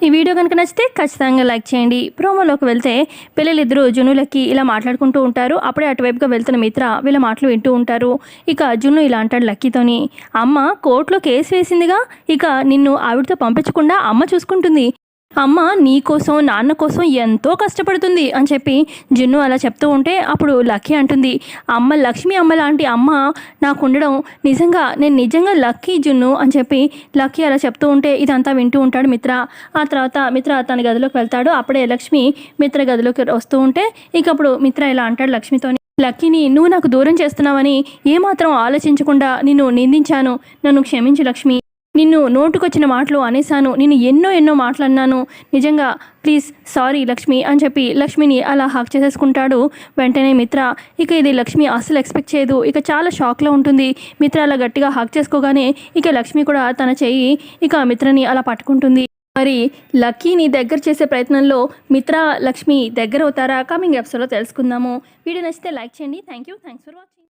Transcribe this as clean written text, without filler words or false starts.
ఈ వీడియో కనుక నచ్చితే ఖచ్చితంగా లైక్ చేయండి. ప్రోమోలోకి వెళ్తే పిల్లలిద్దరూ జున్నులకి ఇలా మాట్లాడుకుంటూ ఉంటారు. అప్పుడే అటువైపుగా వెళ్తున్న మిత్ర వీళ్ళ మాటలు వింటూ ఉంటారు. ఇక జున్ను ఇలా అంటాడు లక్కీతోని, అమ్మ కోర్టులో కేసు వేసిందిగా, ఇక నిన్ను ఆవిడతో పంపించకుండా అమ్మ చూసుకుంటుంది. అమ్మ నీ కోసం నాన్న కోసం ఎంతో కష్టపడుతుంది అని చెప్పి జున్ను అలా చెప్తూ ఉంటే అప్పుడు లక్కీ అంటుంది, అమ్మ లక్ష్మి అమ్మ లాంటి అమ్మ నాకు ఉండడం నేను నిజంగా లక్కీ జున్ను అని చెప్పి లక్కీ అలా చెప్తూ ఉంటే ఇదంతా వింటూ ఉంటాడు మిత్ర. ఆ తర్వాత మిత్ర తన గదిలోకి వెళ్తాడు. అప్పుడే లక్ష్మి మిత్ర గదిలోకి వస్తూ ఉంటే ఇక అప్పుడు మిత్ర ఇలా అంటాడు లక్ష్మితోని, లక్కీని నువ్వు నాకు దూరం చేస్తున్నావని ఏమాత్రం ఆలోచించకుండా నిన్ను నిందించాను, నన్ను క్షమించు లక్ష్మి. నిన్ను నోటుకొచ్చిన మాటలు అనేశాను, నేను ఎన్నో మాటలు అన్నాను, నిజంగా ప్లీజ్ సారీ లక్ష్మి అని చెప్పి లక్ష్మిని అలా హాక్ చేసేసుకుంటాడు. వెంటనే మిత్ర ఇక ఇది లక్ష్మి అస్సలు ఎక్స్పెక్ట్ చేయదు. ఇక చాలా షాక్లో ఉంటుంది. మిత్ర అలా గట్టిగా హాక్ చేసుకోగానే ఇక లక్ష్మి కూడా తన చెయ్యి ఇక మిత్రని అలా పట్టుకుంటుంది. మరి లక్కీని దగ్గర చేసే ప్రయత్నంలో మిత్ర లక్ష్మి దగ్గర అవుతారా? కమింగ్ ఎపిసోడ్లో తెలుసుకుందాము. వీడియో నచ్చితే లైక్ చేయండి. Thanks for watching.